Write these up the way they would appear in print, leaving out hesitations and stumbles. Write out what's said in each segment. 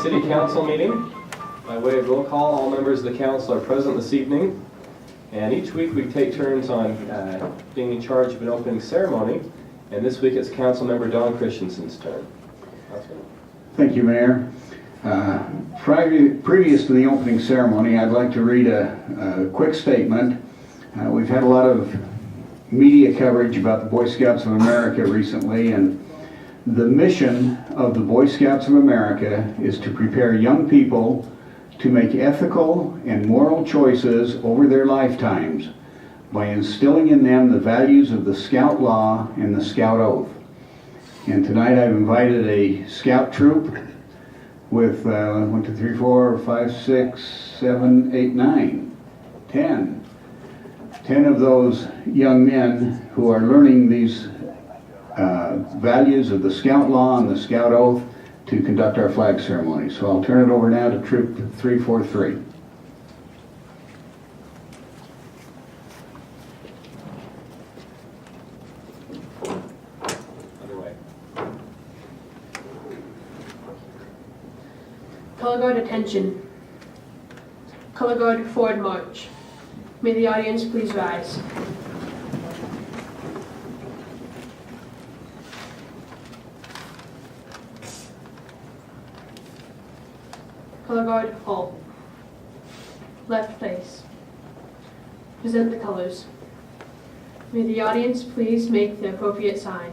City Council meeting. By way of roll call, all members of the council are present this evening. And each week we take turns on being in charge of an opening ceremony. And this week it's Council Member Don Christensen's turn. Thank you, Mayor. Previous to the opening ceremony, I'd like to read a quick statement. We've had a lot of media coverage about the Boy Scouts of America recently, and the mission of the Boy Scouts of America is to prepare young people to make ethical and moral choices over their lifetimes by instilling in them the values of the Scout Law and the Scout Oath. And tonight I've invited a Scout troop with 1, 2, 3, 4, 5, 6, 7, 8, 9, 10 of those young men who are learning these values of the Scout Law and the Scout Oath to conduct our flag ceremony. So I'll turn it over now to Troop 343. Underway. Color guard attention. Color guard forward march. May the audience please rise. Color guard halt. Left place. Present the colors. May the audience please make the appropriate sign.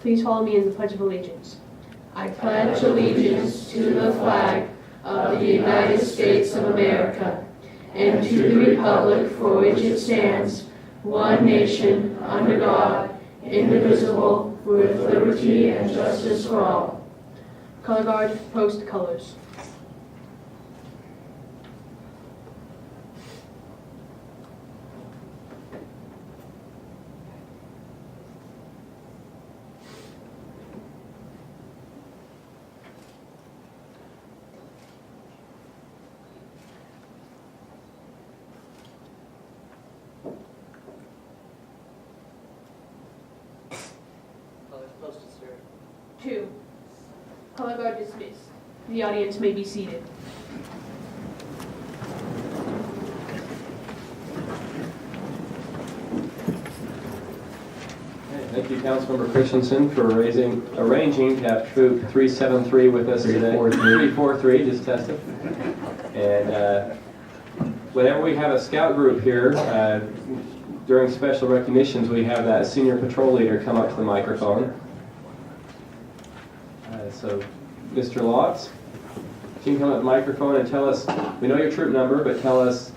Please follow me in the Pledge of Allegiance. I pledge allegiance to the flag of the United States of America and to the republic for which it stands, one nation, under God, indivisible, with liberty and justice for all. Color guard, post colors. Colors posted, sir. 2. Color guard dismissed. The audience may be seated. Thank you, Councilmember Christensen, for arranging to have Troop 373 with us today. 343, just tested. And whenever we have a scout group here, during special recognitions, we have that senior patrol leader come up to the microphone. So, Mr. Lotz, if you can come up to the microphone and tell us, we know your troop number, but tell us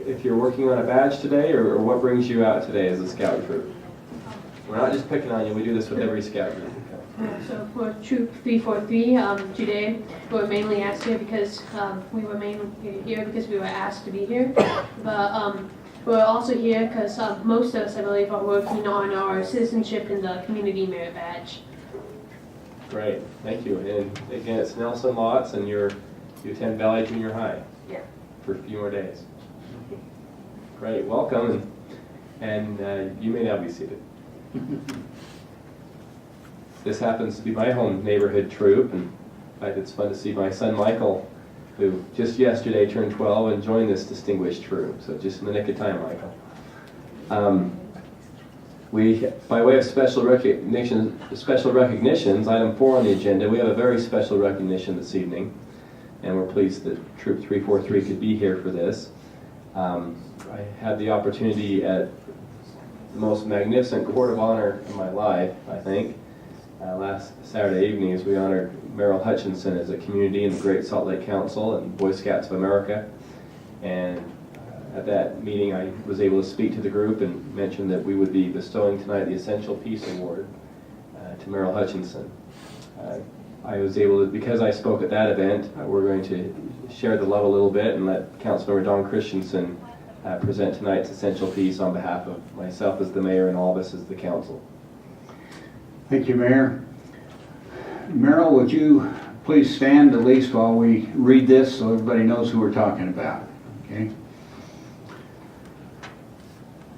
if you're working on a badge today or what brings you out today as a scout troop. We're not just picking on you, we do this with every scout group. So for Troop 343, today we were mainly asked here because we were asked to be here. But we're also here because most of us, I believe, are working on our citizenship in the community merit badge. Great, thank you. And again, it's Nelson Lotz, and you attend Valley Junior High. Yeah. For a few more days. Great, welcome, and you may now be seated. This happens to be my home neighborhood troop, and in fact, it's fun to see my son Michael, who just yesterday turned 12 and joined this distinguished troop. So just in the nick of time, Michael. By way of special recognitions, item 4 on the agenda, we have a very special recognition this evening, and we're pleased that Troop 343 could be here for this. I had the opportunity at the most magnificent court of honor in my life, I think, last Saturday evening as we honored Merrill Hutchinson as a community in the Great Salt Lake Council and Boy Scouts of America. And at that meeting, I was able to speak to the group and mention that we would be bestowing tonight the Essential Peace Award to Merrill Hutchinson. I was able to, because I spoke at that event, we're going to share the love a little bit and let Councilmember Don Christensen present tonight's Essential Peace on behalf of myself as the mayor and all of us as the council. Thank you, Mayor. Merrill, would you please stand at least while we read this so everybody knows who we're talking about? Okay.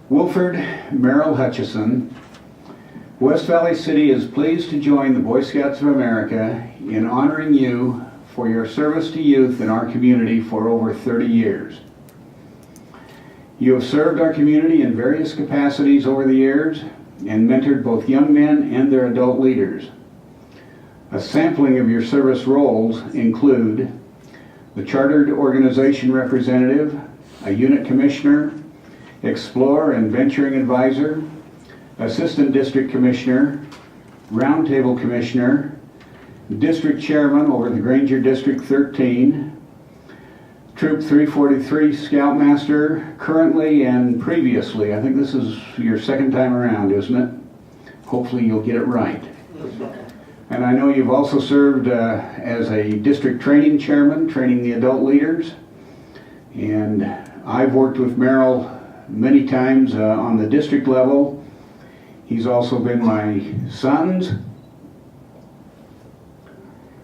Wilford Merrill Hutchison, West Valley City is pleased to join the Boy Scouts of America in honoring you for your service to youth in our community for over 30 years. You have served our community in various capacities over the years and mentored both young men and their adult leaders. A sampling of your service roles include the Chartered Organization Representative, a Unit Commissioner, Explorer and Venturing Advisor, Assistant District Commissioner, Roundtable Commissioner, District Chairman over the Granger District 13, Troop 343 Scoutmaster, currently and previously. I think this is your second time around, isn't it? Hopefully you'll get it right. And I know you've also served as a district training chairman, training the adult leaders. And I've worked with Merrill many times on the district level. He's also been my son's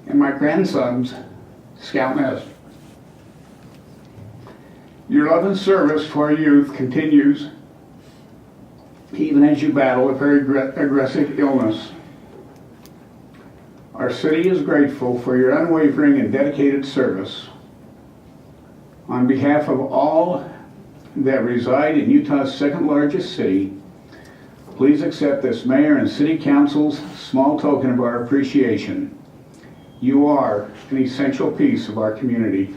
and my grandson's scoutmaster. Your love and service to our youth continues even as you battle a very aggressive illness. Our city is grateful for your unwavering and dedicated service. On behalf of all that reside in Utah's second largest city, please accept this Mayor and City Council's small token of our appreciation. You are an essential piece of our community.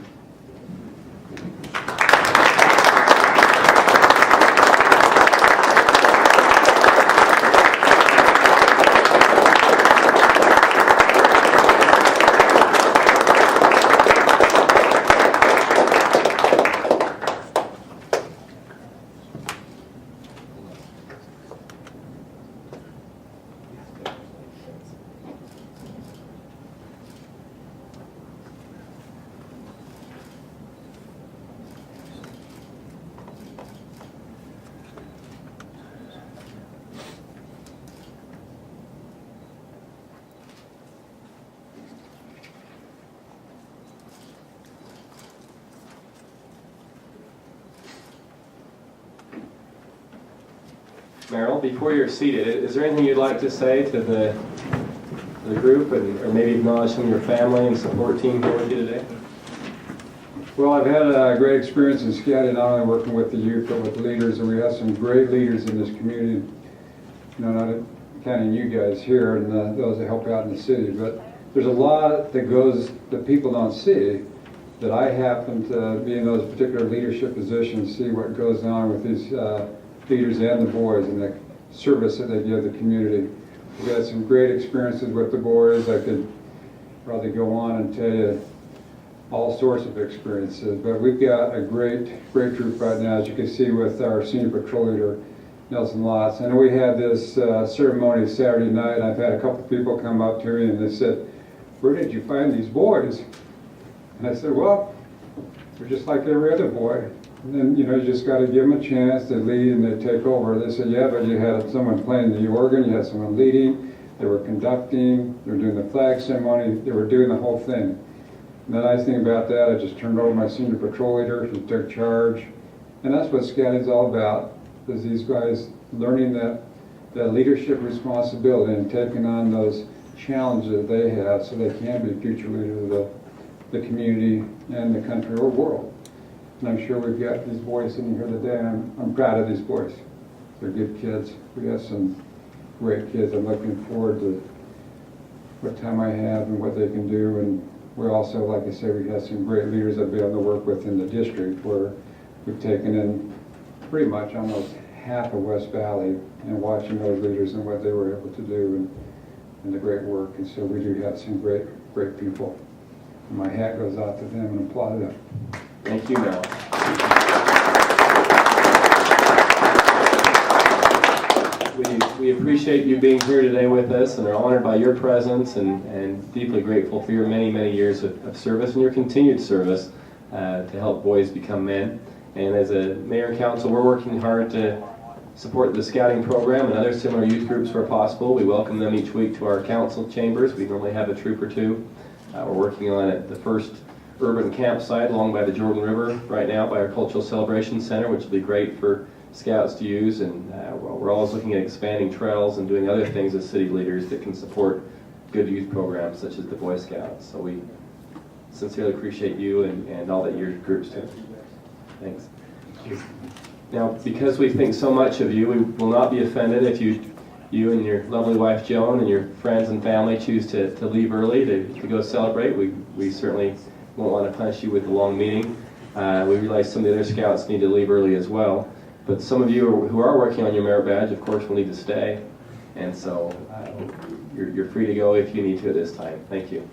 Merrill, before you're seated, is there anything you'd like to say to the group, or maybe acknowledge some of your family and support team here with you today? Well, I've had a great experience in scouting, not only working with the youth, but with leaders, and we have some great leaders in this community. You know, not counting you guys here and those that help out in the city, but there's a lot that people don't see, that I happen to be in those particular leadership positions, see what goes on with these leaders and the boys and the service that they give the community. We've had some great experiences with the boys. I could probably go on and tell you all sorts of experiences, but we've got a great group right now, as you can see with our senior patrol leader, Nelson Lotz. And we had this ceremony Saturday night. I've had a couple people come up to me and they said, "Where did you find these boys?" And I said, "Well, they're just like every other boy. And then, you know, you just got to give them a chance to lead and they take over." They said, "Yeah, but you had someone playing the organ, you had someone leading, they were conducting, they were doing the flag ceremony, they were doing the whole thing." And the nice thing about that, I just turned over to my senior patrol leader who took charge. And that's what scouting's all about, is these guys learning that leadership responsibility and taking on those challenges that they have so they can be future leaders of the community and the country or world. And I'm sure we've got these boys sitting here today, and I'm proud of these boys. They're good kids. We have some great kids. I'm looking forward to what time I have and what they can do. And we're also, like I said, we have some great leaders I've been able to work with in the district, where we've taken in pretty much almost half of West Valley and watching those leaders and what they were able to do and the great work. And so we do have some great people. And my hat goes out to them and applaud them. Thank you, Merrill. We appreciate you being here today with us and are honored by your presence and deeply grateful for your many years of service and your continued service to help boys become men. And as a mayor and council, we're working hard to support the scouting program and other similar youth groups where possible. We welcome them each week to our council chambers. We normally have a troop or two. We're working on the first urban campsite along by the Jordan River right now by our Cultural Celebration Center, which will be great for Scouts to use, and well, we're always looking at expanding trails and doing other things as city leaders that can support good youth programs such as the Boy Scouts. So we sincerely appreciate you and all that your groups do. Thanks. Now, because we think so much of you, we will not be offended if you and your lovely wife Joan and your friends and family choose to leave early to go celebrate. We certainly won't want to punish you with a long meeting. We realize some of the other scouts need to leave early as well. But some of you who are working on your merit badge, of course, will need to stay. And so you're free to go if you need to at this time. Thank you.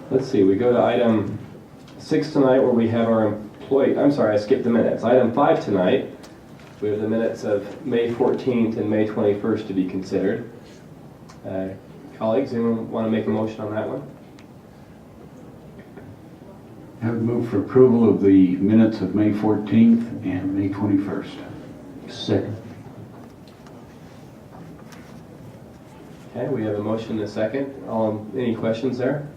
Let's see, we go to item 6 tonight where we have our I'm sorry, I skipped the minutes. Item 5 tonight, we have the minutes of May 14th and May 21st to be considered. Colleagues, anyone want to make a motion on that one? I would move for approval of the minutes of May 14th and May 21st. Second. Okay, we have a motion and a second. Any questions there?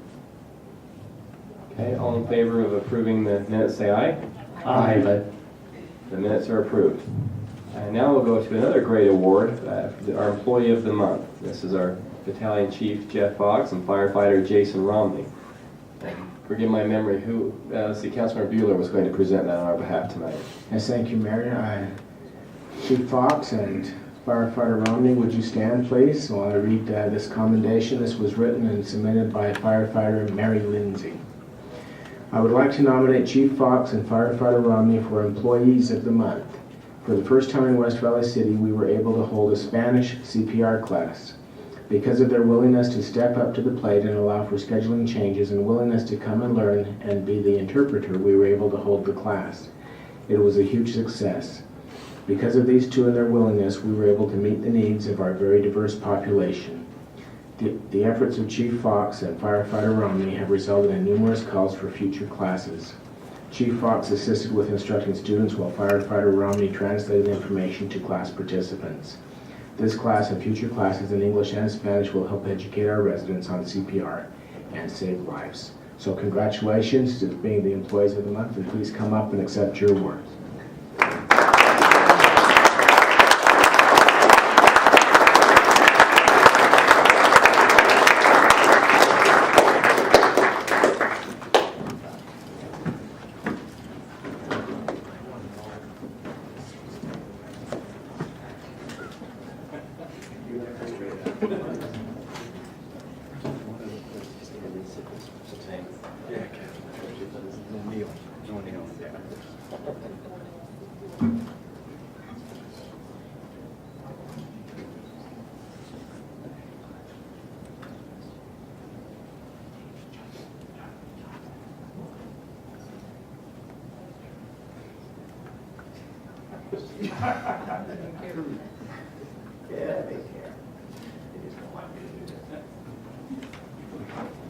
Okay, all in favor of approving the minutes, say aye. Aye. The minutes are approved. And now we'll go to another great award, our Employee of the Month. This is our Battalion Chief Jeff Fox and Firefighter Jason Romney. And forgive my memory, let's see, Councilor Bueller was going to present that on our behalf tonight. Yes, thank you, Mayor. Chief Fox and Firefighter Romney, would you stand, please, while I read this commendation? This was written and submitted by Firefighter Mary Lindsay. I would like to nominate Chief Fox and Firefighter Romney for Employees of the Month. For the first time in West Valley City, we were able to hold a Spanish CPR class. Because of their willingness to step up to the plate and allow for scheduling changes and willingness to come and learn and be the interpreter, we were able to hold the class. It was a huge success. Because of these two and their willingness, we were able to meet the needs of our very diverse population. The efforts of Chief Fox and Firefighter Romney have resulted in numerous calls for future classes. Chief Fox assisted with instructing students while Firefighter Romney translated information to class participants. This class and future classes in English and Spanish will help educate our residents on CPR and save lives. So congratulations to being the Employees of the Month, and please come up and accept your award.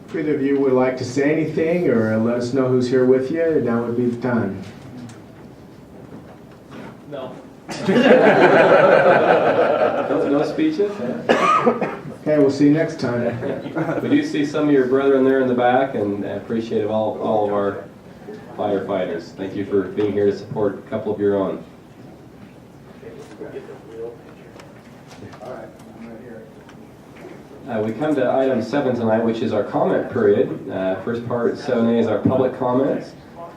If either of you would like to say anything or let us know who's here with you, now would be the time. No. No speeches? Okay, we'll see you next time. We do see some of your brethren there in the back, and appreciate all of our firefighters. Thank you for being here to support a couple of your own. We come to item 7 tonight, which is our comment period. First part, 7A, is our public comments.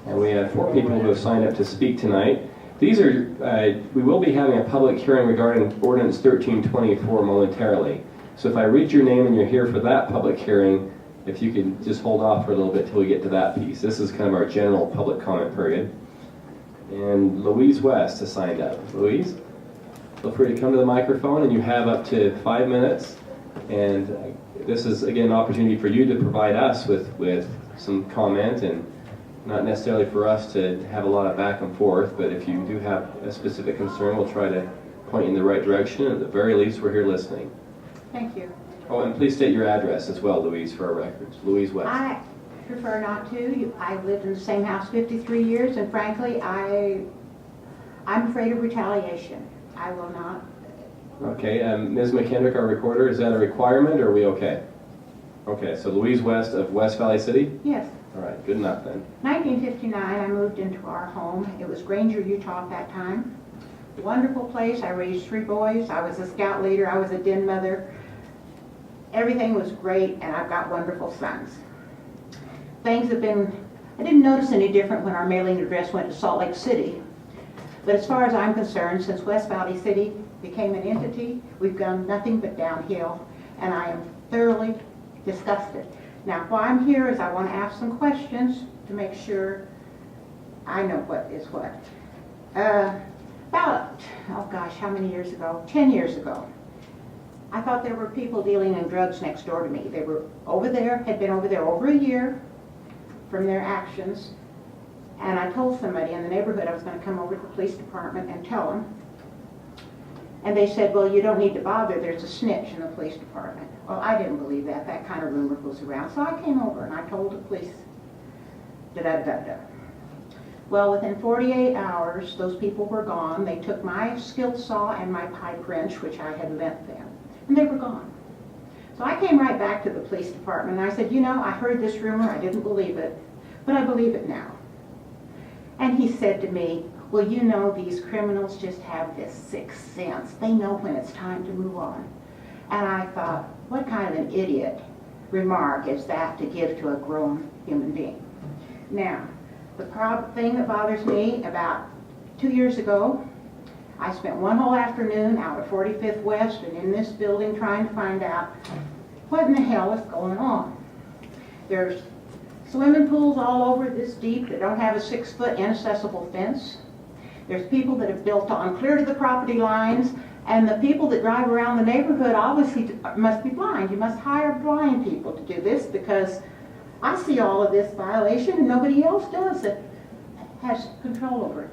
And we have 4 people who have signed up to speak tonight. These are, we will be having a public hearing regarding Ordinance 1324 momentarily. So if I read your name and you're here for that public hearing, if you could just hold off for a little bit till we get to that piece. This is kind of our general public comment period. And Louise West has signed up. Louise, feel free to come to the microphone, and you have up to 5 minutes. And this is, again, an opportunity for you to provide us with some comment, and not necessarily for us to have a lot of back and forth, but if you do have a specific concern, we'll try to point you in the right direction. At the very least, we're here listening. Thank you. Oh, and please state your address as well, Louise, for our records. Louise West. prefer not to. I've lived in the same house 53 years, and frankly, I'm afraid of retaliation. I will not. Okay, Ms. McKendrick, our recorder, is that a requirement, or are we okay? Okay, so Louise West of West Valley City? Yes. All right, good enough then. 1959, I moved into our home. It was Granger, Utah at that time. Wonderful place. I raised 3 boys. I was a scout leader. I was a den mother. Everything was great, and I've got wonderful sons. Things have been, I didn't notice any different when our mailing address went to Salt Lake City. But as far as I'm concerned, since West Valley City became an entity, we've gone nothing but downhill, and I am thoroughly disgusted. Now, why I'm here is I want to ask some questions to make sure I know what is what. About, oh gosh, how many years ago? 10 years ago. I thought there were people dealing in drugs next door to me. They were over there, had been over there over a year from their actions. And I told somebody in the neighborhood I was going to come over to the police department and tell them. And they said, well, you don't need to bother. There's a snitch in the police department. Well, I didn't believe that. That kind of rumor goes around. So I came over and I told the police, da-da-da-da. Well, within 48 hours, those people were gone. They took my skill saw and my pipe wrench, which I had lent them, and they were gone. So I came right back to the police department and I said, you know, I heard this rumor. I didn't believe it, but I believe it now. And he said to me, well, you know, these criminals just have this sixth sense. They know when it's time to move on. And I thought, what kind of an idiot remark is that to give to a grown human being? Now, the thing that bothers me, about 2 years ago, I spent one whole afternoon out at 45th West and in this building trying to find out what in the hell is going on. There's swimming pools all over this deep that don't have a 6-foot inaccessible fence. There's people that have built on clear to the property lines, and the people that drive around the neighborhood obviously must be blind. You must hire blind people to do this, because I see all of this violation and nobody else does that has control over it.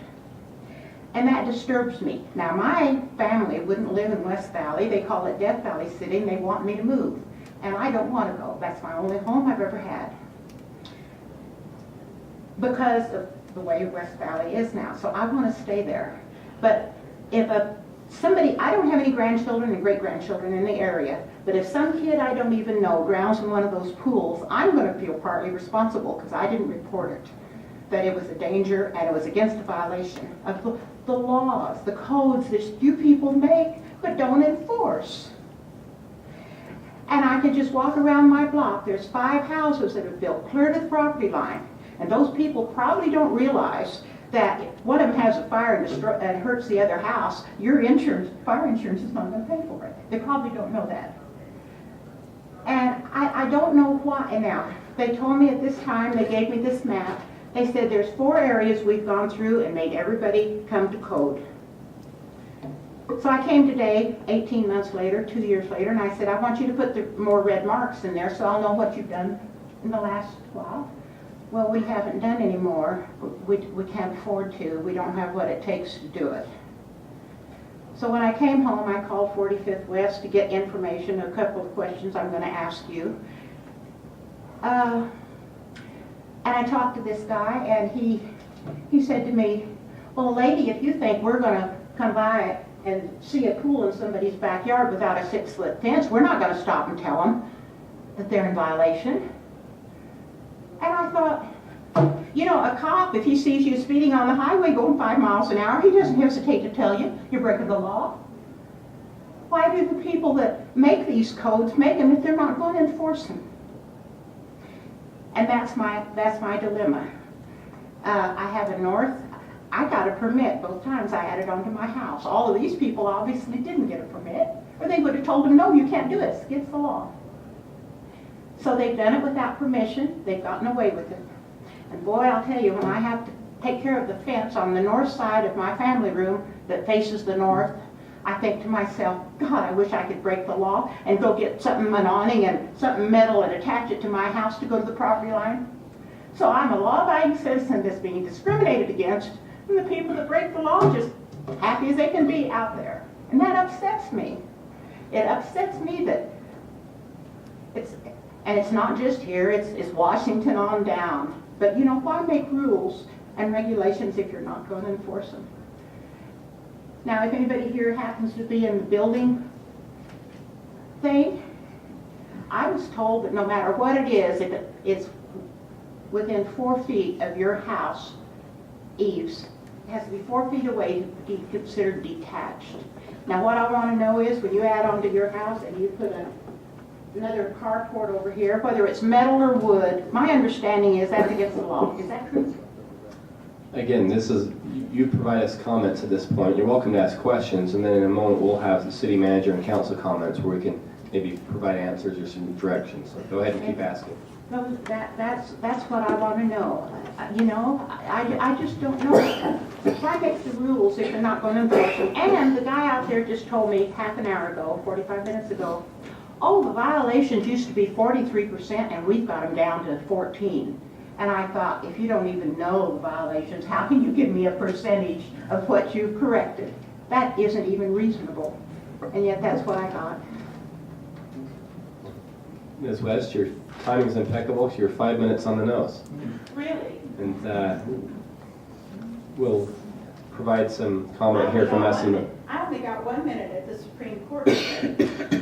And that disturbs me. Now, my family wouldn't live in West Valley. They call it Death Valley City, and they want me to move. And I don't want to go. That's my only home I've ever had, because of the way West Valley is now. So I want to stay there. But if somebody, I don't have any grandchildren and great-grandchildren in the area, but if some kid I don't even know drowns in one of those pools, I'm going to feel partly responsible because I didn't report it, that it was a danger and it was against a violation of the laws, the codes that you people make but don't enforce. And I could just walk around my block. There's 5 houses that are built clear to the property line. And those people probably don't realize that if one of them has a fire and hurts the other house, your fire insurance is not going to pay for it. They probably don't know that. And I don't know why. And now, they told me at this time, they gave me this map. They said there's 4 areas we've gone through and made everybody come to code. So I came today, 18 months later, 2 years later, and I said, I want you to put more red marks in there so I'll know what you've done in the last while. Well, we haven't done any more. We can't afford to. We don't have what it takes to do it. So when I came home, I called 45th West to get information, a couple of questions I'm going to ask you. And I talked to this guy, and he said to me, well, lady, if you think we're going to come by and see a pool in somebody's backyard without a 6-foot fence, we're not going to stop and tell them that they're in violation. And I thought, you know, a cop, if he sees you speeding on the highway going 5 miles an hour, he doesn't hesitate to tell you you're breaking the law. Why do the people that make these codes make them if they're not going to enforce them? And that's my dilemma. I have a north. I got a permit both times I added onto my house. All of these people obviously didn't get a permit, or they would have told them, no, you can't do it. It's against the law. So they've done it without permission. They've gotten away with it. And boy, I'll tell you, when I have to take care of the fence on the north side of my family room that faces the north, I think to myself, God, I wish I could break the law and go get something, an awning and something metal and attach it to my house to go to the property line. So I'm a law-abiding citizen that's being discriminated against, and the people that break the law just happy as they can be out there. And that upsets me. It upsets me that And it's not just here, it's Washington on down. But you know, why make rules and regulations if you're not going to enforce them? Now, if anybody here happens to be in the building thing, I was told that no matter what it is, if it's within 4 feet of your house eaves, it has to be 4 feet away to be considered detached. Now, what I want to know is when you add on to your house and you put another carport over here, whether it's metal or wood, my understanding is that's against the law. Is that true? Again, you provide us comments at this point. You're welcome to ask questions, and then in a moment we'll have the city manager and council comments where we can maybe provide answers or some directions. So go ahead and keep asking. Well, that's what I want to know. You know, I just don't know. Why make the rules if you're not going to enforce them? And the guy out there just told me half an hour ago, 45 minutes ago, oh, the violations used to be 43% and we've got them down to 14. And I thought, if you don't even know the violations, how can you give me a percentage of what you've corrected? That isn't even reasonable. And yet that's what I got. Ms. West, your timing's impeccable. You're 5 minutes on the nose. Really? And we'll provide some comment here from us. I only got 1 minute at the Supreme Court.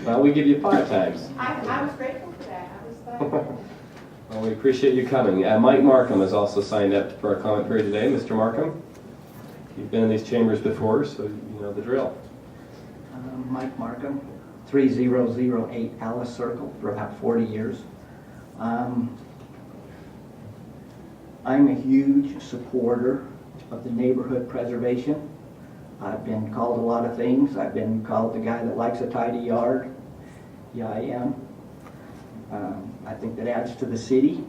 Well, we give you 5 times. I was grateful for that. I was glad. Well, we appreciate you coming. Mike Markham has also signed up for our comment period today. Mr. Markham, you've been in these chambers before, so you know the drill. Mike Markham, 3008 Alice Circle for about 40 years. I'm a huge supporter of the neighborhood preservation. I've been called a lot of things. I've been called the guy that likes a tidy yard. Yeah, I am. I think that adds to the city.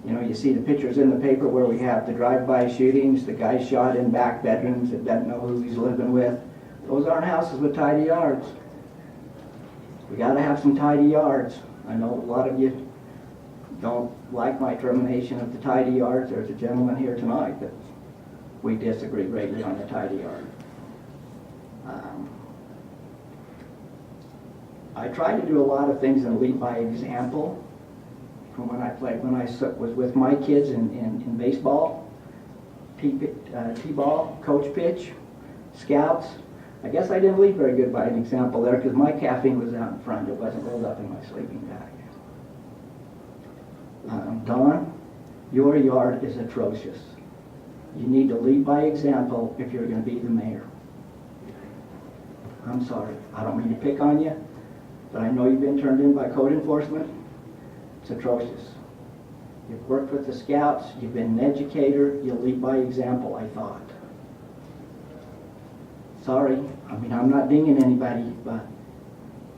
You know, you see the pictures in the paper where we have the drive-by shootings, the guy shot in back bedrooms that doesn't know who he's living with. Those aren't houses with tidy yards. We got to have some tidy yards. I know a lot of you don't like my termination of the tidy yards. There's a gentleman here tonight that we disagree greatly on the tidy yard. I try to do a lot of things and lead by example. From when I was with my kids in baseball, T-ball, coach pitch, scouts. I guess I didn't lead very good by an example there because my caffeine was out in front. It wasn't rolled up in my sleeping bag. Don, your yard is atrocious. You need to lead by example if you're going to be the mayor. I'm sorry. I don't mean to pick on you, but I know you've been turned in by code enforcement. It's atrocious. You've worked with the scouts, you've been an educator, you lead by example, I thought. Sorry, I mean, I'm not dinging anybody, but,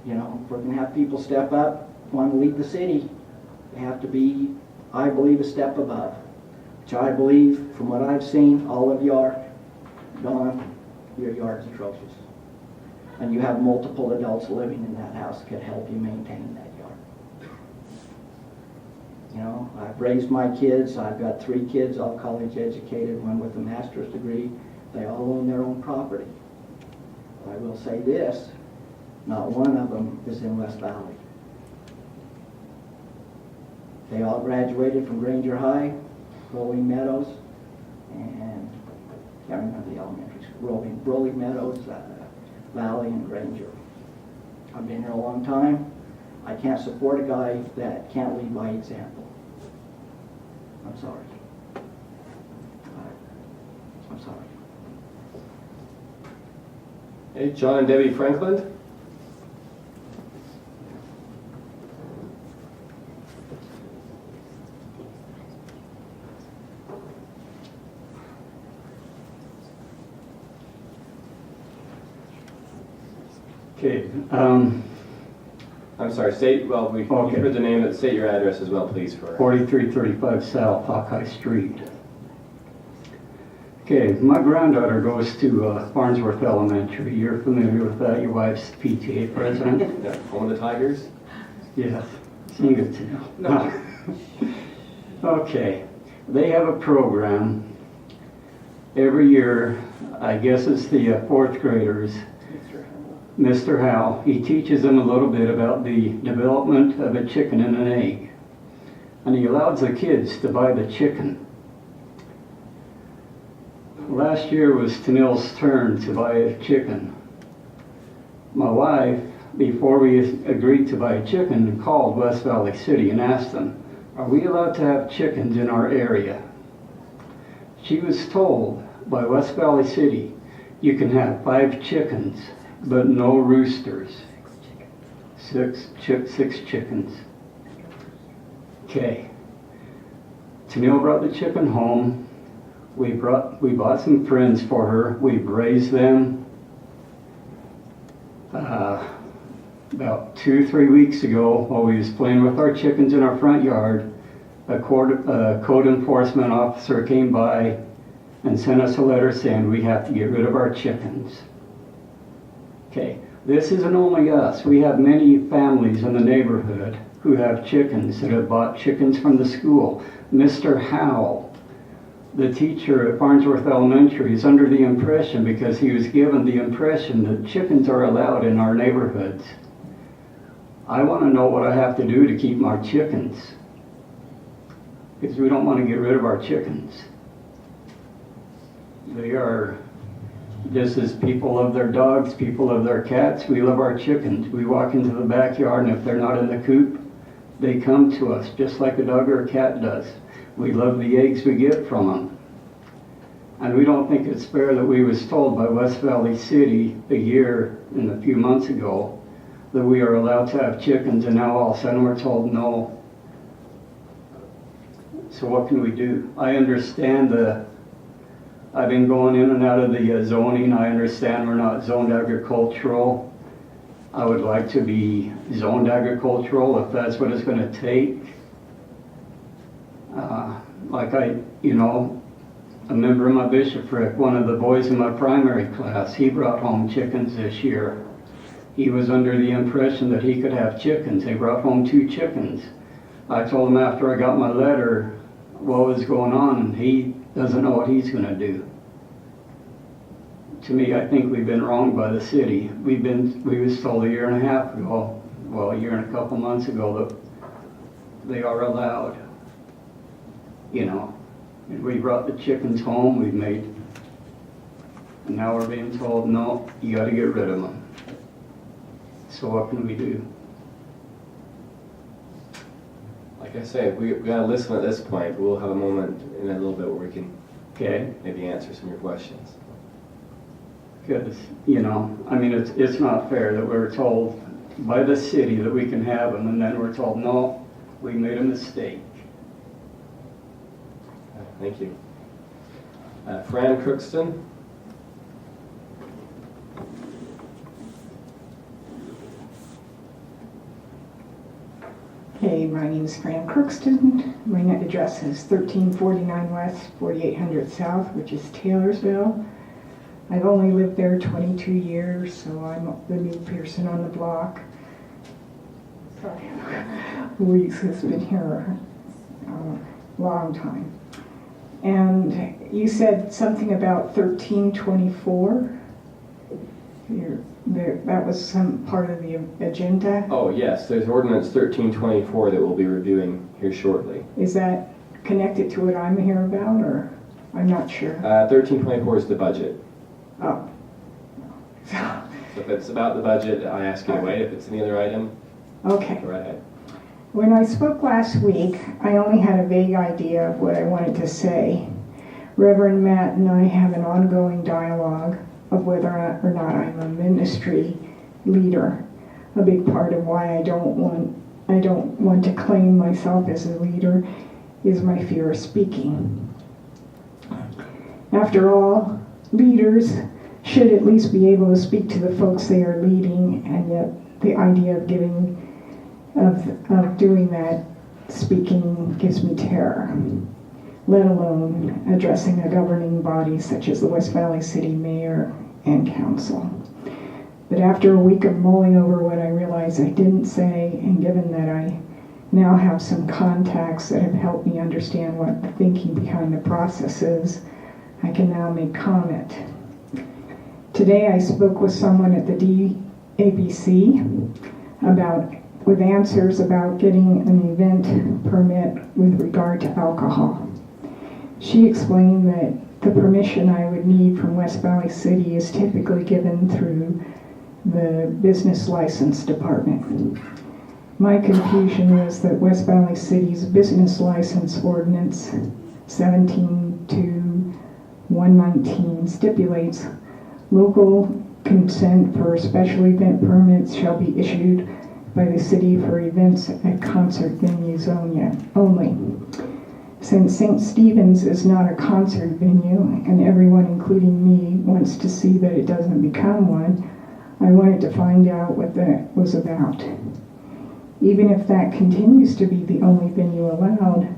you know, if we're going to have people step up, want to lead the city, they have to be, I believe, a step above. Which I believe, from what I've seen, all of you are. Don, your yard's atrocious. And you have multiple adults living in that house that could help you maintain that yard. You know, I've raised my kids. I've got 3 kids, all college educated, one with a master's degree. They all own their own property. I will say this, not one of them is in West Valley. They all graduated from Granger High, Rolling Meadows, and I can't remember the elementary school, Rolling Meadows, Valley, and Granger. I've been here a long time. I can't support a guy that can't lead by example. I'm sorry. I'm sorry. Hey, John and Debbie Franklin. Okay. I'm sorry, state, well, we've Okay. heard the name, but state your address as well, please, for 4335 South Hawkeye Street. Okay, my granddaughter goes to Farnsworth Elementary. You're familiar with that, your wife's PTA president? yeah, home of the Tigers. Yes, sing it to you. No. Okay, they have a program every year, I guess it's the 4th graders, Mr. Howe, he teaches them a little bit about the development of a chicken and an egg. And he allows the kids to buy the chicken. Last year was Tanil's turn to buy a chicken. My wife, before we agreed to buy a chicken, called West Valley City and asked them, are we allowed to have chickens in our area? She was told by West Valley City, you can have 5 chickens, but no roosters. 6 chickens. Okay. Tanil brought the chicken home. We bought some friends for her. We've raised them. About 2-3 weeks ago, while we was playing with our chickens in our front yard, a code enforcement officer came by and sent us a letter saying we have to get rid of our chickens. Okay, this isn't only us. We have many families in the neighborhood who have chickens that have bought chickens from the school. Mr. Howell, the teacher at Farnsworth Elementary, is under the impression, because he was given the impression that chickens are allowed in our neighborhoods. I want to know what I have to do to keep my chickens, because we don't want to get rid of our chickens. They are just as people love their dogs, people love their cats, we love our chickens. We walk into the backyard, and if they're not in the coop, they come to us just like a dog or a cat does. We love the eggs we get from them. And we don't think it's fair that we was told by West Valley City a few months ago that we are allowed to have chickens, and now all of a sudden we're told no. So what can we do? I understand I've been going in and out of the zoning. I understand we're not zoned agricultural. I would like to be zoned agricultural if that's what it's going to take. A member of my bishopric, one of the boys in my primary class, he brought home chickens this year. He was under the impression that he could have chickens. They brought home 2 chickens. I told him after I got my letter what was going on, and he doesn't know what he's going to do. To me, I think we've been wronged by the city. We was told a year and a half ago, well, a year and a couple months ago, that they are allowed. And we brought the chickens home, and now we're being told, no, you got to get rid of them. So what can we do? Like I say, we got to listen at this point. We'll have a moment in a little bit where we can maybe answer some of your questions. Because, it's not fair that we're told by the city that we can have them, and then we're told, no, we made a mistake. Thank you. Fran Crookston. Hey, my name is Fran Crookston. My net address is 1349 West, 4800 South, which is Taylorsville. I've only lived there 22 years, so I'm the new person on the block. Sorry. Luis has been here a long time. And you said something about 1324. That was some part of the agenda. Oh, yes. There's ordinance 1324 that we'll be reviewing here shortly. Is that connected to what I'm here about, or I'm not sure? 1324 is the budget. Oh. So if it's about the budget, I ask you to wait. If it's any other item, okay. Go right ahead. When I spoke last week, I only had a vague idea of what I wanted to say. Reverend Matt and I have an ongoing dialogue of whether or not I'm a ministry leader. A big part of why I don't want to claim myself as a leader is my fear of speaking. After all, leaders should at least be able to speak to the folks they are leading, and yet the idea of doing that speaking gives me terror, let alone addressing a governing body such as the West Valley City Mayor and Council. But after a week of mulling over what I realized I didn't say, and given that I now have some contacts that have helped me understand what the thinking behind the process is, I can now make comment. Today I spoke with someone at the ABC with answers about getting an event permit with regard to alcohol. She explained that the permission I would need from West Valley City is typically given through the business license department. My confusion was that West Valley City's business license ordinance 17-119 stipulates local consent for special event permits shall be issued by the city for events at concert venues only. Since St. Stephen's is not a concert venue, and everyone, including me, wants to see that it doesn't become one, I wanted to find out what that was about. Even if that continues to be the only venue allowed,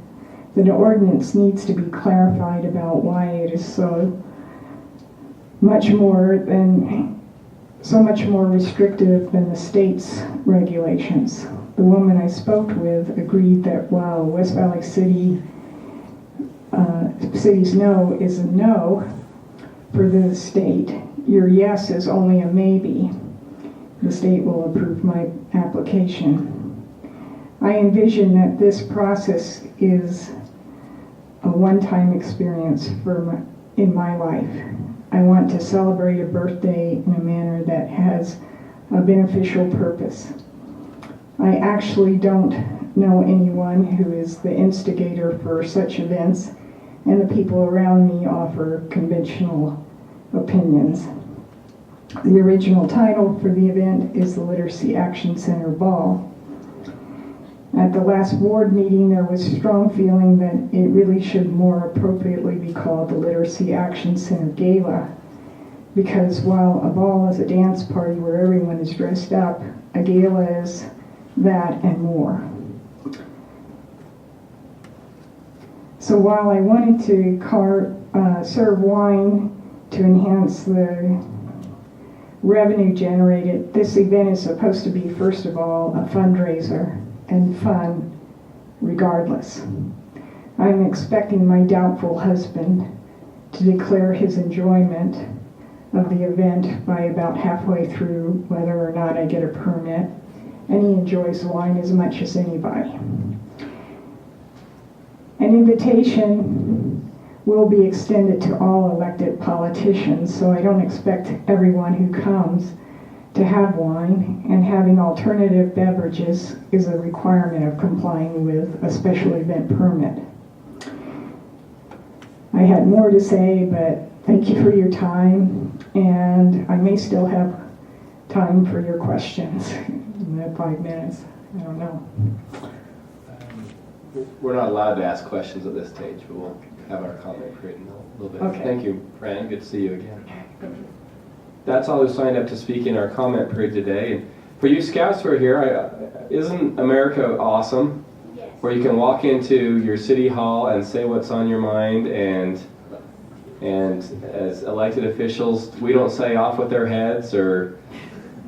the ordinance needs to be clarified about why it is so much more restrictive than the state's regulations. The woman I spoke with agreed that while West Valley City's no is a no for the state, your yes is only a maybe. The state will approve my application. I envision that this process is a one-time experience in my life. I want to celebrate a birthday in a manner that has a beneficial purpose. I actually don't know anyone who is the instigator for such events, and the people around me offer conventional opinions. The original title for the event is the Literacy Action Center Ball. At the last board meeting, there was strong feeling that it really should more appropriately be called the Literacy Action Center Gala, because while a ball is a dance party where everyone is dressed up, a gala is that and more. So while I wanted to serve wine to enhance the revenue generated, this event is supposed to be, first of all, a fundraiser and fun regardless. I'm expecting my doubtful husband to declare his enjoyment of the event by about halfway through, whether or not I get a permit, and he enjoys wine as much as anybody. An invitation will be extended to all elected politicians, so I don't expect everyone who comes to have wine, and having alternative beverages is a requirement of complying with a special event permit. I had more to say, but thank you for your time, and I may still have time for your questions in that 5 minutes. I don't know. We're not allowed to ask questions at this stage, but we'll have our comment period in a little bit. Okay. Thank you, Fran. Good to see you again. That's all who signed up to speak in our comment period today. And for you scouts who are here, isn't America awesome? Yes. Where you can walk into your city hall and say what's on your mind, and as elected officials, we don't say off with their heads or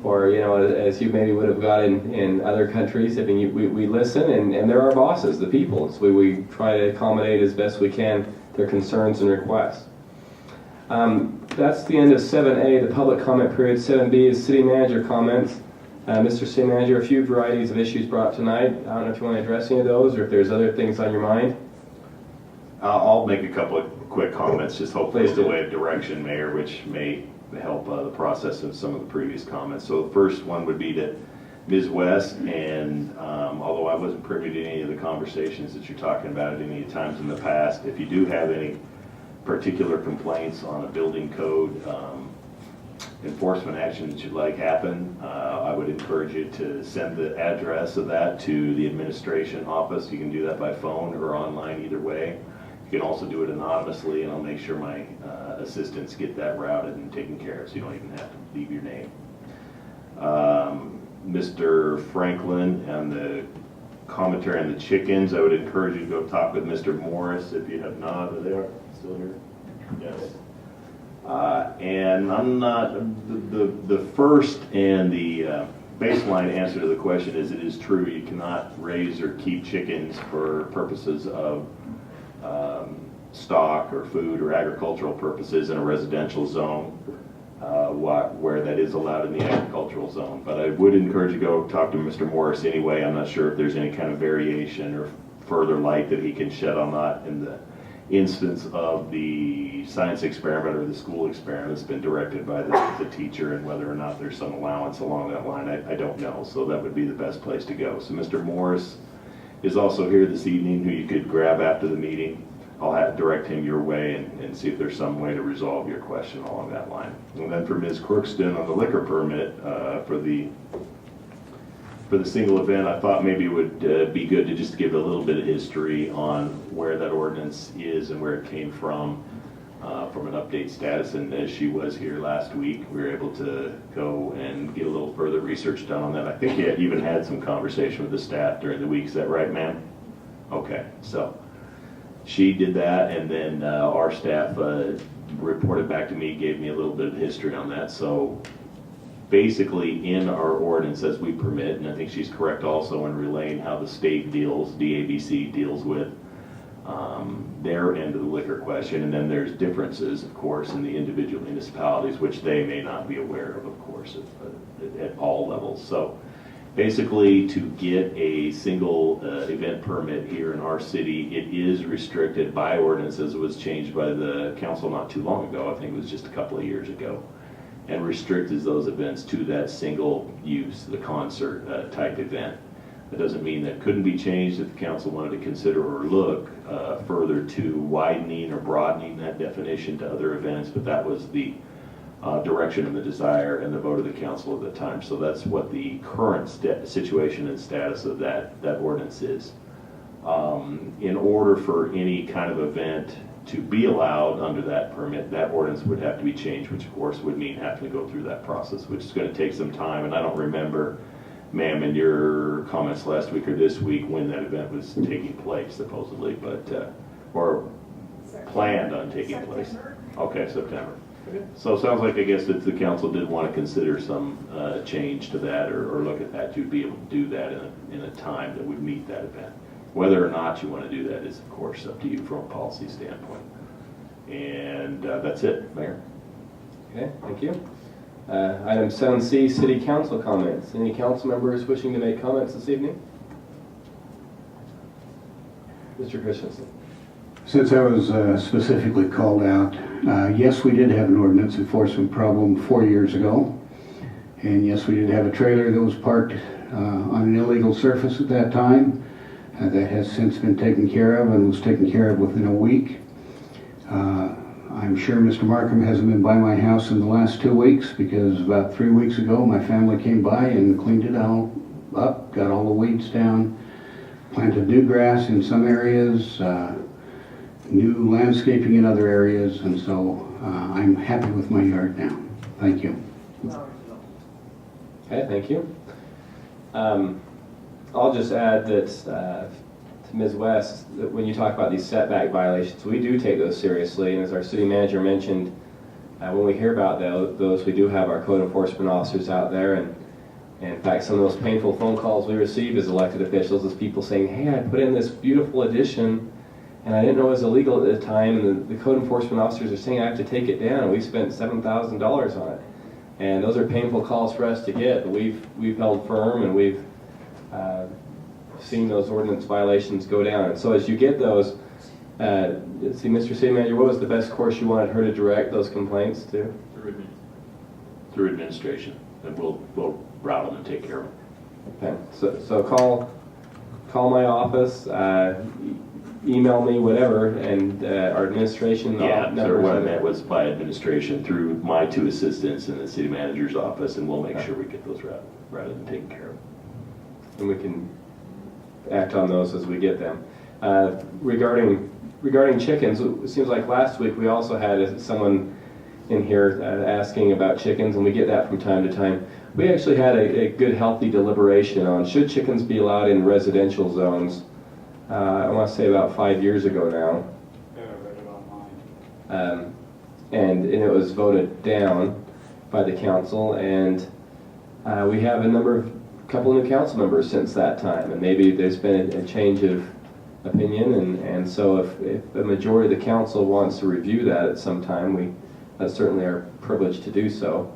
you know, as you maybe would have got in other countries. I mean, we listen, and they're our bosses, the people. So we try to accommodate as best we can their concerns and requests. That's the end of 7A, the public comment period. 7B is city manager comments. Mr. City Manager, a few varieties of issues brought up tonight. I don't know if you want to address any of those or if there's other things on your mind. I'll make a couple of quick comments, just hopefully Please as a do. way of direction, Mayor, which may help the process of some of the previous comments. So the first one would be to Ms. West, and although I wasn't privy to any of the conversations that you're talking about at any times in the past, if you do have any particular complaints on a building code enforcement action that you'd like happen, I would encourage you to send the address of that to the administration office. You can do that by phone or online, either way. You can also do it anonymously, and I'll make sure my assistants get that routed and taken care of, so you don't even have to leave your name. Mr. Franklin, and the commentary on the chickens, I would encourage you to go talk with Mr. Morris if you have not. Are they still here? Yes. And I'm not, the first and the baseline answer to the question is, it is true, you cannot raise or keep chickens for purposes of stock or food or agricultural purposes in a residential zone. where that is allowed in the agricultural zone. But I would encourage you to go talk to Mr. Morris anyway. I'm not sure if there's any kind of variation or further light that he can shed on that in the instance of the science experiment or the school experiment that's been directed by the teacher, and whether or not there's some allowance along that line, I don't know. So that would be the best place to go. So Mr. Morris is also here this evening, who you could grab after the meeting. I'll direct him your way and see if there's some way to resolve your question along that line. And then for Ms. Crookston on the liquor permit for the single event, I thought maybe it would be good to just give a little bit of history on where that ordinance is and where it came from an update status. And as she was here last week, we were able to go and get a little further research done on that. I think you even had some conversation with the staff during the week. Is that right, ma'am? Okay, so she did that, and then our staff reported back to me, gave me a little bit of history on that. So basically in our ordinance as we permit, and I think she's correct also in relaying how the state deals, DABC deals with their end of the liquor question, and then there's differences, of course, in the individual municipalities, which they may not be aware of course, at all levels. So basically, to get a single event permit here in our city, it is restricted by ordinance as it was changed by the council not too long ago. I think it was just a couple of years ago, and restricts those events to that single use, the concert type event. That doesn't mean that couldn't be changed if the council wanted to consider or look further to widening or broadening that definition to other events, but that was the direction and the desire and the vote of the council at the time. So that's what the current situation and status of that ordinance is. In order for any kind of event to be allowed under that permit, that ordinance would have to be changed, which of course would mean having to go through that process, which is going to take some time. And I don't remember, ma'am, in your comments last week or this week when that event was taking place supposedly, but or planned on taking place. Okay, September. So it sounds like, I guess, that the council did want to consider some change to that, or look at that to be able to do that in a time that would meet that event. Whether or not you want to do that is, of course, up to you from a policy standpoint. And that's it, Mayor. Okay, thank you. Item 7C, City Council comments. Any council members wishing to make comments this evening? Mr. Christensen. Since I was specifically called out, yes, we did have an ordinance enforcement problem 4 years ago. And yes, we did have a trailer that was parked on an illegal surface at that time. That has since been taken care of and was taken care of within a week. I'm sure Mr. Markham hasn't been by my house in the last 2 weeks, because about 3 weeks ago my family came by and cleaned it all up, got all the weeds down, planted new grass in some areas, new landscaping in other areas, and so I'm happy with my yard now. Thank you. Okay, thank you. I'll just add that to Ms. West, that when you talk about these setback violations, we do take those seriously, and as our city manager mentioned, when we hear about those, we do have our code enforcement officers out there, and in fact, some of those painful phone calls we receive as elected officials is people saying, hey, I put in this beautiful addition, and I didn't know it was illegal at the time, and the code enforcement officers are saying I have to take it down, and we spent $7,000 on it. And those are painful calls for us to get, but we've held firm, and we've seen those ordinance violations go down. And so as you get those, see, Mr. City Manager, what was the best course you wanted her to direct those complaints to? Through administration, and we'll route them and take care of them. Okay, so call my office, email me, whatever, and our administration. Yeah, so what I meant was by administration through my 2 assistants in the city manager's office, and we'll make sure we get those routed and taken care of. And we can act on those as we get them. Regarding chickens, it seems like last week we also had someone in here asking about chickens, and we get that from time to time. We actually had a good, healthy deliberation on should chickens be allowed in residential zones. I want to say about 5 years ago now. Yeah, I read it online. And it was voted down by the council, and we have a couple of new council members since that time, and maybe there's been a change of opinion, and so if the majority of the council wants to review that at some time, that's certainly our privilege to do so.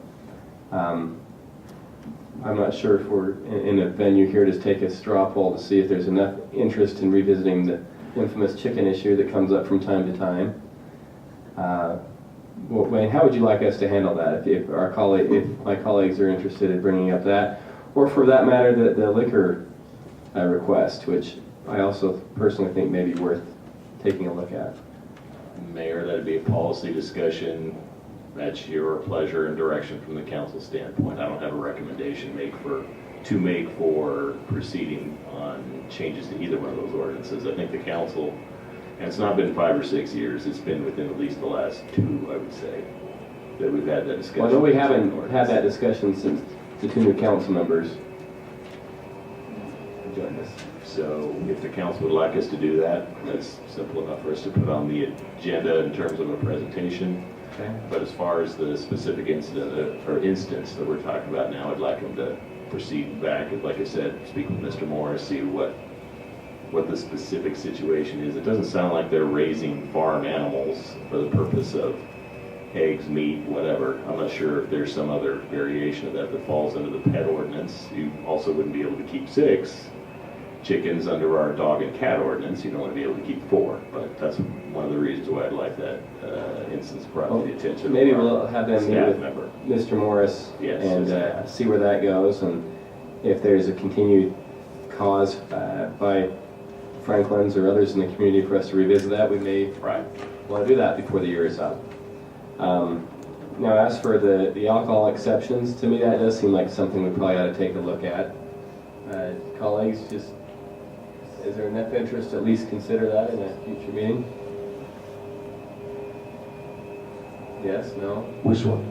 I'm not sure if we're in a venue here to take a straw poll to see if there's enough interest in revisiting the infamous chicken issue that comes up from time to time. Well, Wayne, how would you like us to handle that? If my colleagues are interested in bringing up that, or for that matter, the liquor request, which I also personally think may be worth taking a look at. Mayor, that'd be a policy discussion. That's your pleasure and direction from the council standpoint. I don't have a recommendation to make for proceeding on changes to either one of those ordinances. I think the council, and it's not been 5 or 6 years, it's been within at least the last 2, I would say, that we've had that discussion. Well, I know we haven't had that discussion since the 2 new council members joined us. So if the council would like us to do that, that's simple enough for us to put on the agenda in terms of a presentation. Okay. But as far as the specific instance that we're talking about now, I'd like them to proceed back, and like I said, speak with Mr. Morris, see what the specific situation is. It doesn't sound like they're raising farm animals for the purpose of eggs, meat, whatever. I'm not sure if there's some other variation of that falls under the pet ordinance. You also wouldn't be able to keep 6 chickens under our dog and cat ordinance. You'd only be able to keep 4, but that's one of the reasons why I'd like that instance brought to the attention. Maybe we'll have them meet with member. Mr. Morris, Yes, and exactly. see where that goes, and if there's a continued cause by Franklin's or others in the community for us to revisit that, we may want to do that before the year is up. Now, as for the alcohol exceptions, to me that does seem like something we probably ought to take a look at. Colleagues, is there enough interest to at least consider that in a future meeting? Yes, no? Which one?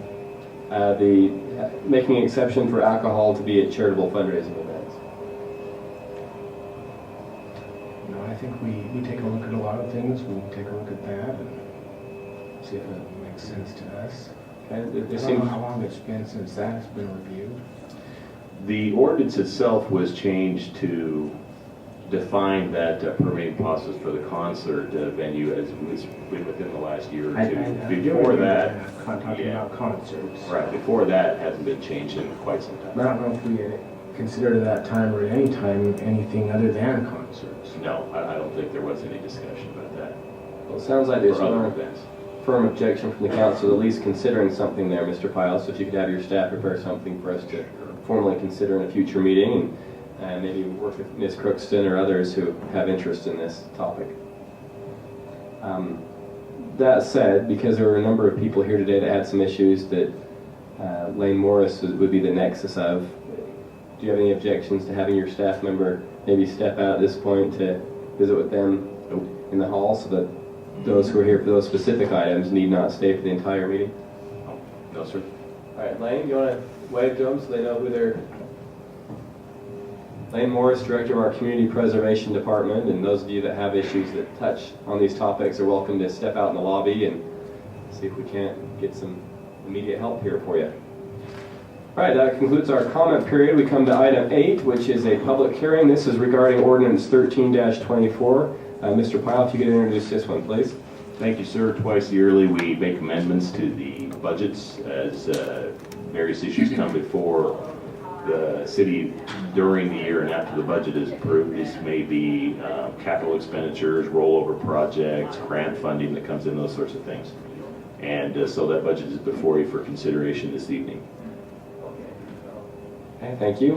Making an exception for alcohol to be at charitable fundraising events. No, I think we take a look at a lot of things. We'll take a look at that and see if it makes sense to us. Okay, I don't know how long it's been since that has been reviewed. The ordinance itself was changed to define that permitting process for the concert venue as was within the last year or two. Before that, talking about concerts. right, before that hasn't been changed in quite some time. But I don't know if we considered at that time or at any time anything other than concerts. No, I don't think there was any discussion about that. Well, it sounds like there's For other no events. firm objection from the council, at least considering something there, Mr. Pyle. So if you could have your staff prepare something for us to formally consider in a future meeting, and maybe work with Ms. Crookston or others who have interest in this topic. That said, because there were a number of people here today that had some issues that Lane Morris would be the nexus of, do you have any objections to having your staff member maybe step out at this point to visit with them in the hall so that those who are here for those specific items need not stay for the entire meeting? No, sir. All right, Lane, you want to wave to them so they know who they're... Lane Morris, Director of our Community Preservation Department, and those of you that have issues that touch on these topics are welcome to step out in the lobby and see if we can't get some immediate help here for you. All right, that concludes our comment period. We come to item 8, which is a public hearing. This is regarding Ordinance 13-24. Mr. Pyle, if you could introduce this one, please. Thank you, sir. Twice yearly, we make amendments to the budgets as various issues come before the city during the year and after the budget is approved. This may be capital expenditures, rollover projects, grant funding that comes in, those sorts of things. And so that budget is before you for consideration this evening. Okay, thank you.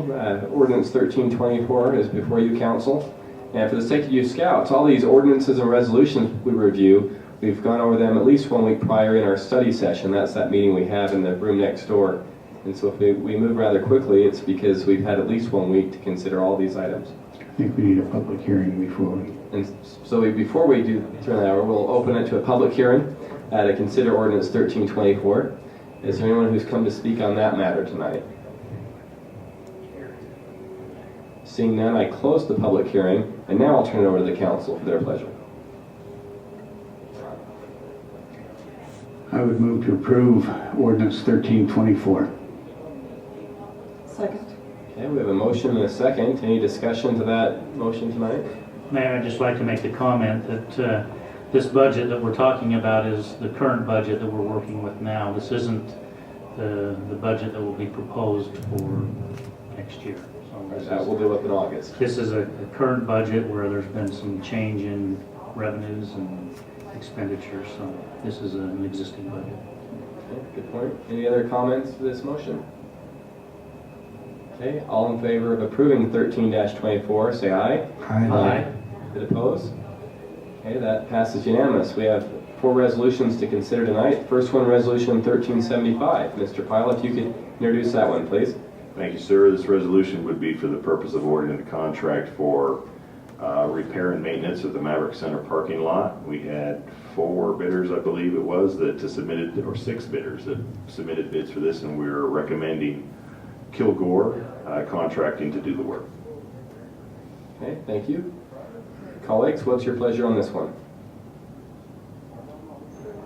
Ordinance 1324 is before you, council. And for the sake of you scouts, all these ordinances and resolutions we review, we've gone over them at least 1 week prior in our study session. That's that meeting we have in the room next door. And so if we move rather quickly, it's because we've had at least 1 week to consider all these items. I think we need a public hearing before we... And so before we do turn that over, we'll open it to a public hearing to consider Ordinance 1324. Is there anyone who's come to speak on that matter tonight? Seeing none, I close the public hearing, and now I'll turn it over to the council for their pleasure. I would move to approve Ordinance 1324. Second. Okay, we have a motion and a second. Any discussion to that motion tonight? Mayor, I'd just like to make the comment that this budget that we're talking about is the current budget that we're working with now. This isn't the budget that will be proposed for next year. So this That we'll deal with in August. This is a current budget where there's been some change in revenues and expenditures, so this is an existing budget. Okay, good point. Any other comments to this motion? Okay, all in favor of approving 13-24, say aye. Aye. Did oppose? Okay, that passes unanimous. We have 4 resolutions to consider tonight. First one, Resolution 1375. Mr. Pyle, if you could introduce that one, please. Thank you, sir. This resolution would be for the purpose of awarding the contract for repair and maintenance of the Maverick Center parking lot. We had 4 bidders, I believe it was, that submitted, or 6 bidders that submitted bids for this, and we're recommending Kilgore Contracting to do the work. Okay, thank you. Colleagues, what's your pleasure on this one?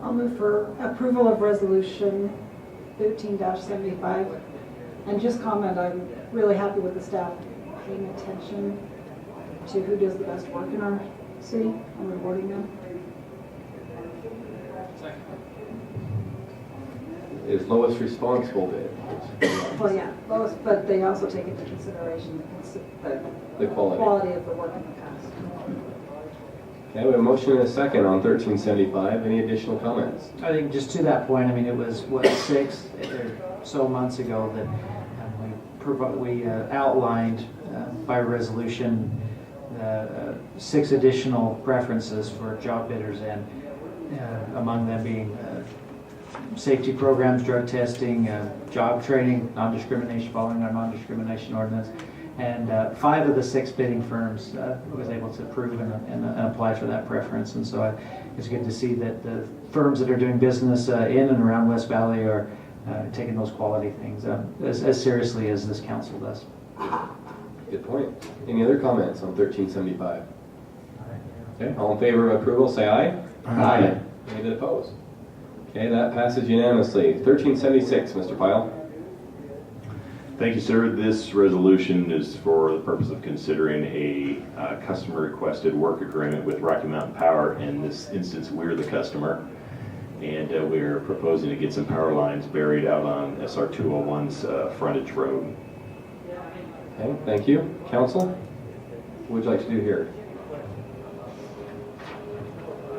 I'll move for approval of resolution 13-75. And just comment, I'm really happy with the staff paying attention to who does the best work in our city and rewarding them. Is lowest responsible bid. Well, yeah, those, but they also take into consideration The quality. quality of the work in the past. Okay, we have a motion and a second on 1375. Any additional comments? I think just to that point, I mean, it was, what, 6 or so months ago that we outlined by resolution 6 additional preferences for job bidders, and among them being safety programs, drug testing, job training, non-discrimination, following our non-discrimination ordinance. And 5 of the 6 bidding firms was able to approve and apply for that preference. And so it's good to see that the firms that are doing business in and around West Valley are taking those quality things as seriously as this council does. Good point. Any other comments on 1375? Okay, all in favor of approval, say aye. Aye. Any that oppose? Okay, that passes unanimously. 1376, Mr. Pyle. Thank you, sir. This resolution is for the purpose of considering a customer-requested work agreement with Rocky Mountain Power. In this instance, we're the customer, and we're proposing to get some power lines buried out on SR 201's frontage road. Okay, thank you. Council, what would you like to do here?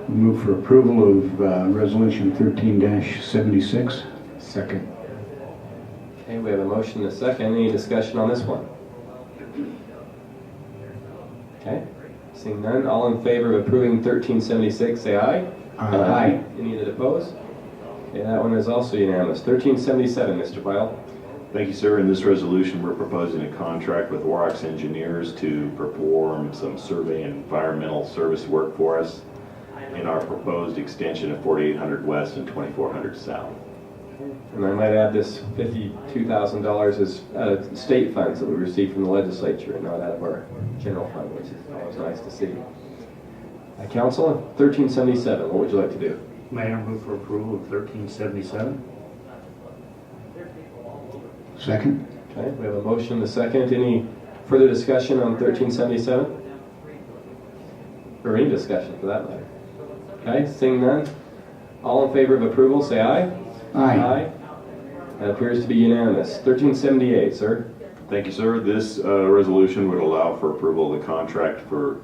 Move for approval of resolution 13-76. Second. Okay, we have a motion and a second. Any discussion on this one? Okay, seeing none, all in favor of approving 1376, say aye. Aye. Any that oppose? Okay, that one is also unanimous. 1377, Mr. Pyle. Thank you, sir. In this resolution, we're proposing a contract with Warax Engineers to perform some survey and environmental service work for us in our proposed extension of 4800 West and 2400 South. And I might add this $52,000 is out of state funds that we received from the legislature and not out of our general fund, which is always nice to see. Council, 1377, what would you like to do? Mayor, move for approval of 1377. Second. Okay, we have a motion and a second. Any further discussion on 1377? Or any discussion for that matter? Okay, seeing none, all in favor of approval, say aye. Aye. That appears to be unanimous. 1378, sir. Thank you, sir. This resolution would allow for approval of the contract for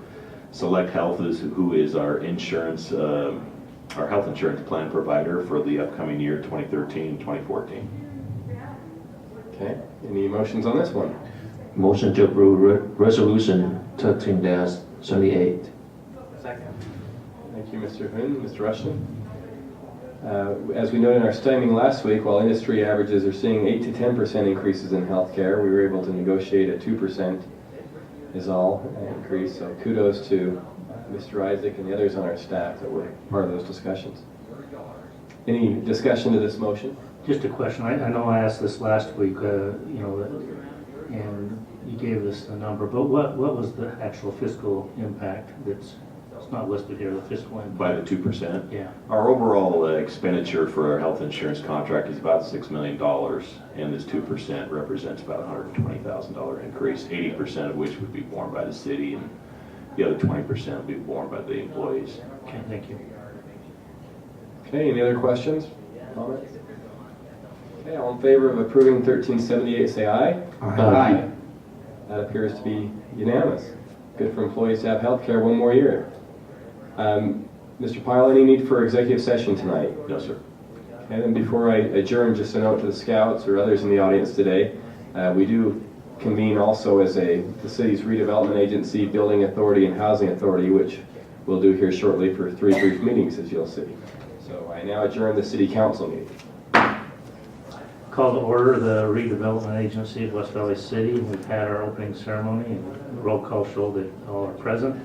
Select Health, who is our insurance, our health insurance plan provider for the upcoming year 2013 and 2014. Okay, any motions on this one? Motion to approve resolution 13-78. Second. Thank you, Mr. Hoon. Mr. Rushton? As we noted in our stemming last week, while industry averages are seeing 8 to 10% increases in healthcare, we were able to negotiate a 2% is all increase. So kudos to Mr. Isaac and the others on our staff that were part of those discussions. Any discussion to this motion? Just a question. I know I asked this last week, and you gave us a number, but what was the actual fiscal impact that's not listed here, the fiscal impact? By the 2%? Yeah. Our overall expenditure for our health insurance contract is about $6 million, and this 2% represents about a $120,000 increase, 80% of which would be borne by the city, and the other 20% will be borne by the employees. Okay, thank you. Okay, any other questions, comments? Okay, all in favor of approving 1378, say aye. Aye. That appears to be unanimous. Good for employees to have health care one more year. Mr. Pyle, any need for executive session tonight? No, sir. Okay, then before I adjourn, just a note to the scouts or others in the audience today, we do convene also as the city's redevelopment agency, building authority, and housing authority, which we'll do here shortly for 3 brief meetings, as you'll see. So I now adjourn the city council meeting. Call to order the redevelopment agency of West Valley City. We've had our opening ceremony and the roll call show that all are present.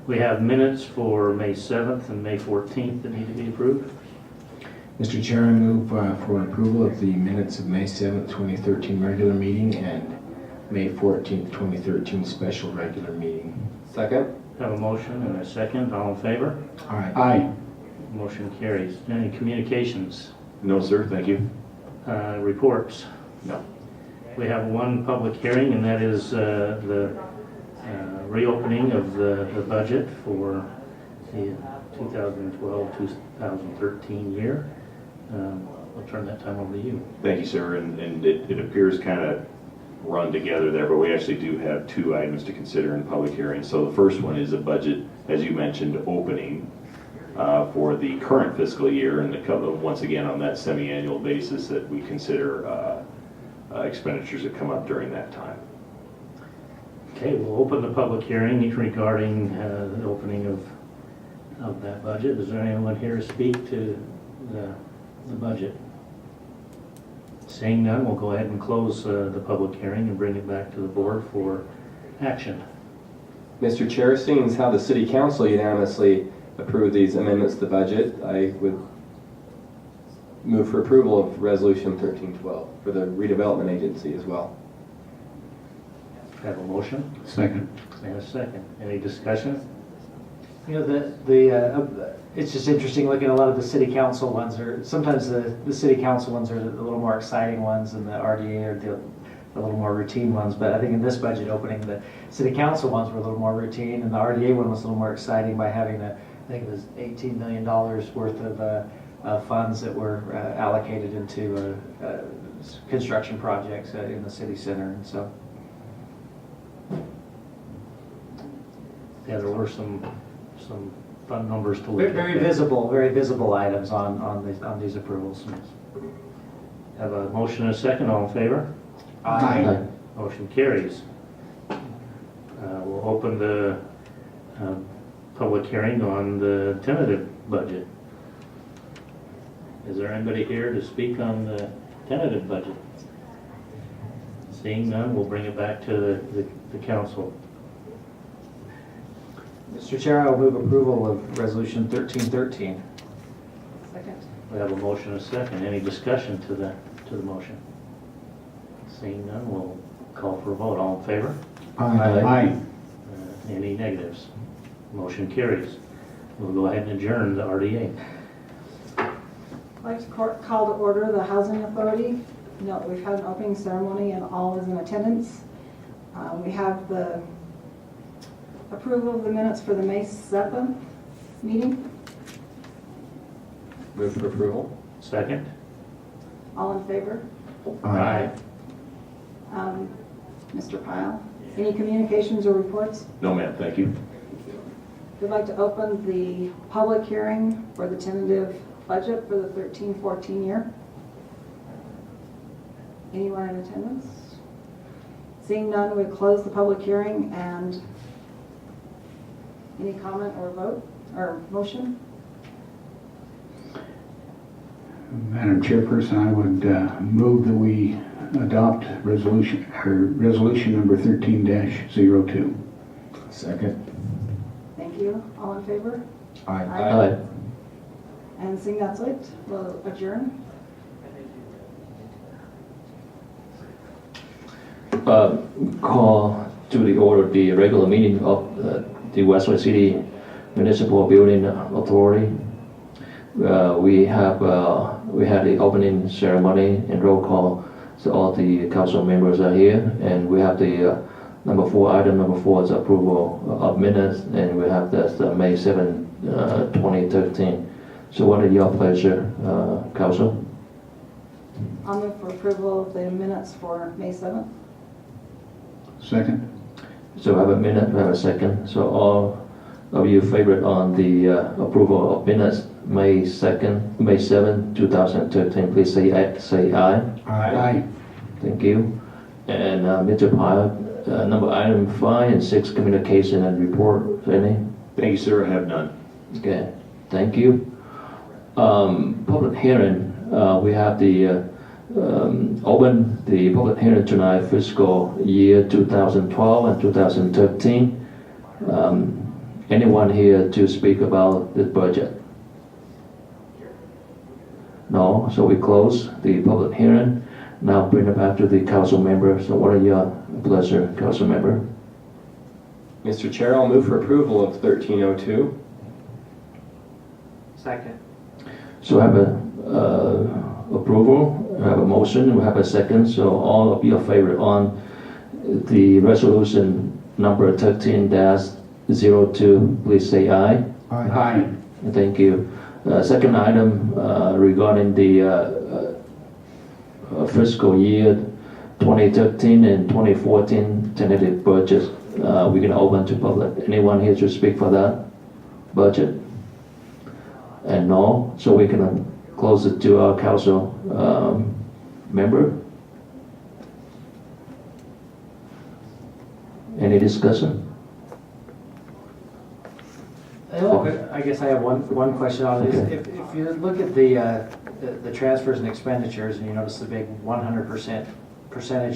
We have minutes for May 7th and May 14th that need to be approved. Mr. Chair, I move for approval of the minutes of May 7th, 2013 regular meeting and May 14th, 2013 special regular meeting. Second? Have a motion and a second. All in favor? Aye. Aye. Motion carries. Any communications? No, sir, thank you. Reports? No. We have one public hearing, and that is the reopening of the budget for the 2012-2013 year. I'll turn that time over to you. Thank you, sir, and it appears kind of run together there, but we actually do have 2 items to consider in public hearing. So the first one is a budget, as you mentioned, opening for the current fiscal year, and once again on that semi-annual basis that we consider expenditures that come up during that time. Okay, we'll open the public hearing regarding the opening of that budget. Is there anyone here to speak to the budget? Seeing none, we'll go ahead and close the public hearing and bring it back to the board for action. Mr. Chair, seeing as how the city council unanimously approved these amendments to the budget, I would move for approval of Resolution 1312 for the redevelopment agency as well. Have a motion Second. and a second. Any discussion? You know, it's just interesting looking at a lot of the city council ones, or sometimes the city council ones are the little more exciting ones and the RDA are the little more routine ones. But I think in this budget opening, the city council ones were a little more routine and the RDA one was a little more exciting by having I think it was $18 million worth of funds that were allocated into construction projects in the city center. And so, Yeah, there were some fun numbers to look at. very visible items on these approvals. Have a motion and a second. All in favor? Aye. Motion carries. We'll open the public hearing on the tentative budget. Is there anybody here to speak on the tentative budget? Seeing none, we'll bring it back to the council. Mr. Chair, I will move approval of Resolution 1313. Second. We have a motion and a second. Any discussion to the motion? Seeing none, we'll call for a vote. All in favor? Aye. Any negatives? Motion carries. We'll go ahead and adjourn the RDA. I'd like to call to order the Housing Authority. Note, we've had an opening ceremony and all is in attendance. We have the approval of the minutes for the May 7th meeting. Move for approval. Second? All in favor? Aye. Mr. Pyle, any communications or reports? No, ma'am, thank you. We'd like to open the public hearing for the tentative budget for the 13-14 year. Anyone in attendance? Seeing none, we close the public hearing, and any comment or vote or motion? Madam Chairperson, I would move that we adopt resolution number 13-02. Second. Thank you. All in favor? Aye. Aye. And seeing that's it, we'll adjourn. Call to the order the regular meeting of the West Valley City Municipal Building Authority. We had the opening ceremony and roll call, so all the council members are here, and we have the Number 4, item number 4 is approval of minutes, and we have this May 7, 2013. So what are your pleasure, Council? I'll move for approval of the minutes for May 7th. Second? So we have a minute, we have a second. So all of you favorite on the approval of minutes, May 2nd, May 7, 2013, please say aye. Aye. Thank you. And Mr. Pyle, item 5 and 6, communication and report, any? Thank you, sir. I have none. Okay, thank you. Public hearing, we have the open the public hearing tonight, fiscal year 2012 and 2013. Anyone here to speak about the budget? No, so we close the public hearing. Now bring it back to the council members. So what are your pleasure, council member? Mr. Chair, I'll move for approval of 1302. Second. So I have a approval, I have a motion, we have a second. So all of you are favorite on the resolution number 13-02, please say aye. Aye. Thank you. Second item regarding the fiscal year 2013 and 2014 tentative budget. We're going to open to public. Anyone here to speak for that budget? And no, so we're going to close it to our council member. Any discussion? I guess I have one question on it. Okay. If you look at the transfers and expenditures, and you notice the big 100%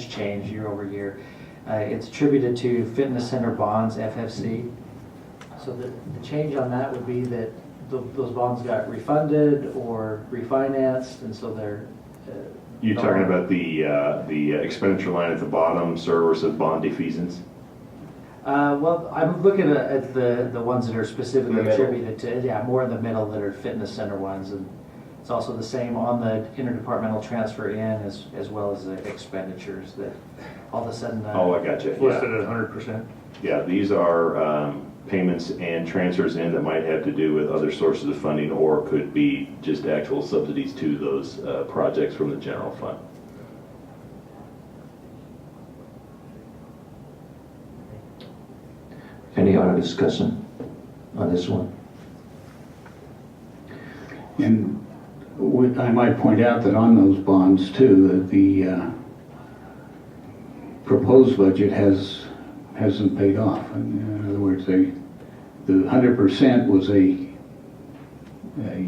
change year over year, it's attributed to fitness center bonds, FFC. So the change on that would be that those bonds got refunded or refinanced, and so they're. You talking about the expenditure line at the bottom, sir, where it says bond defeasance? Well, I'm looking at the ones that are specifically In the middle. attributed to, more in the middle that are fitness center ones, and it's also the same on the interdepartmental transfer in as well as the expenditures that all of a sudden. Oh, I got you. Listed at 100%. Yeah, these are payments and transfers in that might have to do with other sources of funding or could be just actual subsidies to those projects from the general fund. Any other discussion on this one? And I might point out that on those bonds too, that the proposed budget hasn't paid off. In other words, the 100% was a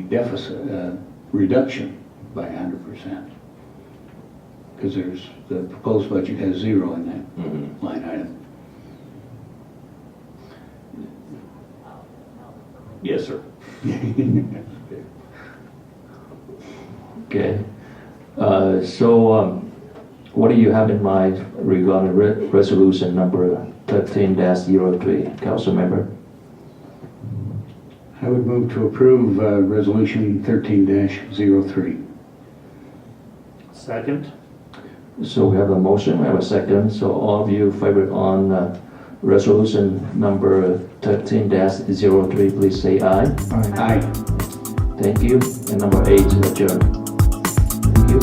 deficit reduction by 100%, because the proposed budget has 0 in that line item. Yes, sir. Okay. So what do you have in mind regarding resolution number 13-03, council member? I would move to approve resolution 13-03. Second. So we have a motion, we have a second. So all of you favorite on resolution number 13-03, please say aye. Aye. Thank you. And number 8, adjourn. Thank you.